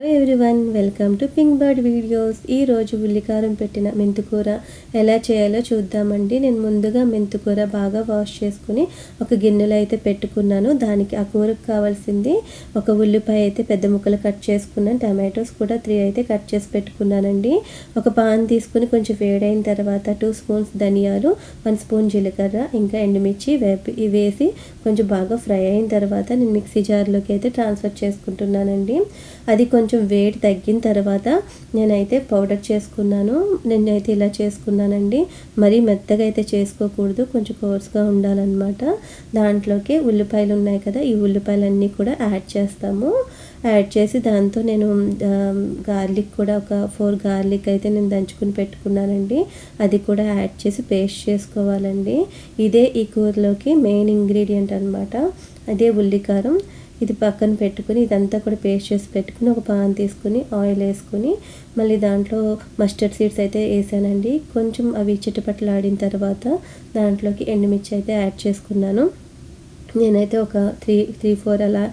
Hello everyone, welcome to pink bird videos. ఈరోజు ఉల్లికారం పెట్టిన మెంతికూర ఎలా చేయాలో చూద్దామండి. నేను ముందుగా మెంతికూర బాగా వాష్ చేసుకుని ఒక గిన్నెలో అయితే పెట్టుకున్నాను. దానికి ఆ కూరకు కావాల్సింది ఒక ఉల్లిపాయ అయితే పెద్ద ముక్కలు కట్ చేసుకున్నాను. టమాటోస్ కూడా 3 అయితే కట్ చేసి పెట్టుకున్నానండి. ఒక పాన్ తీసుకుని కొంచెం వేడైన తర్వాత 2 స్పూన్స్ ధనియాలు, 1 స్పూన్ జీలకర్ర, ఇంకా ఎండుమిర్చి వేసి కొంచెం బాగా ఫ్రై అయిన తర్వాత నేను మిక్సీ జార్లోకి అయితే ట్రాన్స్ఫర్ చేసుకుంటున్నానండి. అది కొంచెం వేడి తగ్గిన తర్వాత నేనైతే పౌడర్ చేసుకున్నాను. నేనైతే ఇలా చేసుకున్నానండి. మరీ మెత్తగా అయితే చేసుకోకూడదు, కొంచెం కోర్స్గా ఉండాలన్నమాట. దాంట్లోకి ఉల్లిపాయలు ఉన్నాయి కదా, ఈ ఉల్లిపాయలన్నీ కూడా యాడ్ చేస్తాము. యాడ్ చేసి దాంతో నేను గార్లిక్ కూడా ఒక 4 గార్లిక్ అయితే నేను దంచుకుని పెట్టుకున్నానండి. అది కూడా యాడ్ చేసి పేస్ట్ చేసుకోవాలండి. ఇదే ఈ కూరలోకి మెయిన్ ఇంగ్రీడియంట్ అనమాట. అదే ఉల్లికారం. ఇది పక్కన పెట్టుకుని ఇదంతా కూడా పేస్ట్ చేసి పెట్టుకుని ఒక పాన్ తీసుకుని ఆయిల్ వేసుకుని మళ్ళీ దాంట్లో మస్టర్డ్ సీడ్స్ అయితే వేసానండి. కొంచెం అవి చిటపటలాడిన తర్వాత దాంట్లోకి ఎండుమిర్చి అయితే యాడ్ చేసుకున్నాను. నేనైతే ఒక 3-4 అలా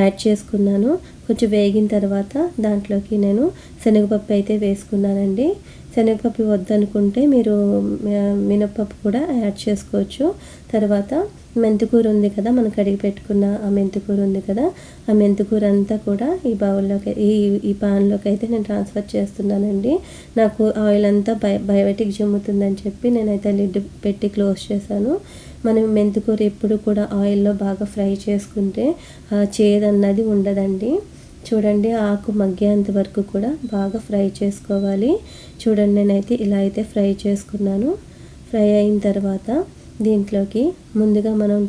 యాడ్ చేసుకున్నాను. కొంచెం వేగిన తర్వాత దాంట్లోకి నేను శనగపప్పు అయితే వేసుకున్నానండి. శనగపప్పు వద్దనుకుంటే మీరు మినప్పప్పు కూడా యాడ్ చేసుకోవచ్చు. తర్వాత మెంతికూర ఉంది కదా, మనం కడిగి పెట్టుకున్న ఆ మెంతికూర ఉంది కదా, ఆ మెంతికూర అంతా కూడా ఈ బౌల్లోకి ఈ పాన్లోకి అయితే నేను ట్రాన్స్ఫర్ చేస్తున్నానండి. నాకు ఆయిల్ అంతా బయటికి జమ్ముతుందని చెప్పి నేనైతే లిడ్ పెట్టి క్లోజ్ చేశాను. మనం మెంతికూర ఎప్పుడు కూడా ఆయిల్లో బాగా ఫ్రై చేసుకుంటే చేదన్నది ఉండదండి. చూడండి, ఆకు మగ్గేంత వరకు కూడా బాగా ఫ్రై చేసుకోవాలి. చూడండి, నేనైతే ఇలా అయితే ఫ్రై చేసుకున్నాను. ఫ్రై అయిన తర్వాత దీంట్లోకి ముందుగా మనం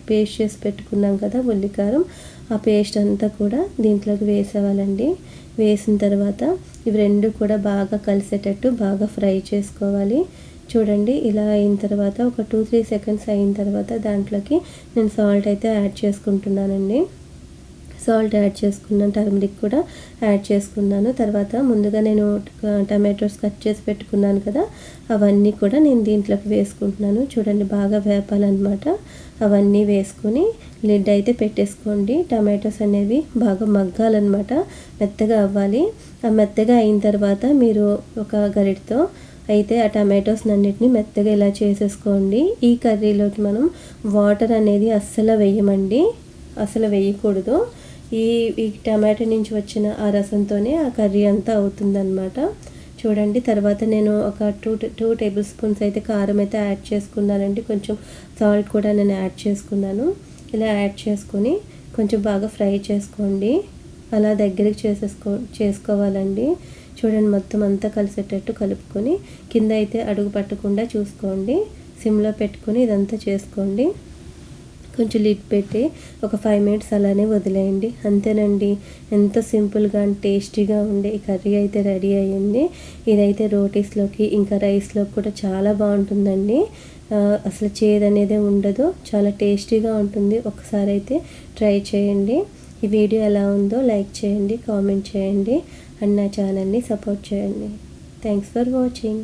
పేస్ట్ చేసి పెట్టుకున్నాం కదా ఉల్లికారం, ఆ పేస్ట్ అంతా కూడా దీంట్లోకి వేసేవాళ్ళండి. వేసిన తర్వాత ఇవి రెండు కూడా బాగా కలిసేటట్టు బాగా ఫ్రై చేసుకోవాలి. చూడండి, ఇలా అయిన తర్వాత ఒక 2-3 సెకండ్స్ అయిన తర్వాత దాంట్లోకి నేను సాల్ట్ అయితే యాడ్ చేసుకుంటున్నానండి. సాల్ట్ యాడ్ చేసుకున్నాను, టర్మరిక్ కూడా యాడ్ చేసుకున్నాను. తర్వాత ముందుగా నేను టమాటోస్ కట్ చేసి పెట్టుకున్నాను కదా, అవన్నీ కూడా నేను దీంట్లోకి వేసుకుంటున్నాను. చూడండి, బాగా వేపాలన్నమాట. అవన్నీ వేసుకుని లిడ్ అయితే పెట్టేసుకోండి. టమాటోస్ అనేవి బాగా మగ్గాలన్నమాట, మెత్తగా అవ్వాలి. ఆ మెత్తగా అయిన తర్వాత మీరు ఒక గరిటతో అయితే ఆ టమాటోస్ అన్నిటిని మెత్తగా ఇలా చేసేసుకోండి. ఈ కర్రీలోకి మనం వాటర్ అనేది అస్సలు వేయమండి, అసలు వేయకూడదు. ఈ టమాటో నుంచి వచ్చిన ఆ రసంతోనే ఆ కర్రీ అంతా అవుతుందన్నమాట. చూడండి, తర్వాత నేను ఒక 2 టేబుల్ స్పూన్స్ అయితే కారం అయితే యాడ్ చేసుకున్నానండి. కొంచెం సాల్ట్ కూడా నేను యాడ్ చేసుకున్నాను. ఇలా యాడ్ చేసుకొని కొంచెం బాగా ఫ్రై చేసుకోండి. అలా దగ్గరికి చేసుకోవాలండి. చూడండి, మొత్తం అంతా కలిసేటట్టు కలుపుకొని కింద అయితే అడుగు పట్టకుండా చూసుకోండి. సిమ్లో పెట్టుకొని ఇదంతా చేసుకోండి. కొంచెం లిడ్ పెట్టి ఒక 5 మినిట్స్ అలానే వదిలేయండి. అంతేనండి, ఎంతో సింపుల్గా అండ్ టేస్టీగా ఉండే ఈ కర్రీ అయితే రెడీ అయ్యింది. ఇదైతే రోటీస్లోకి ఇంకా రైస్లోకి కూడా చాలా బాగుంటుందండి. అసలు చేదనేదే ఉండదు, చాలా టేస్టీగా ఉంటుంది. ఒకసారి అయితే ట్రై చేయండి. ఈ వీడియో ఎలా ఉందో లైక్ చేయండి, కామెంట్ చేయండి అండ్ నా ఛానల్ని సపోర్ట్ చేయండి. Thanks for watching.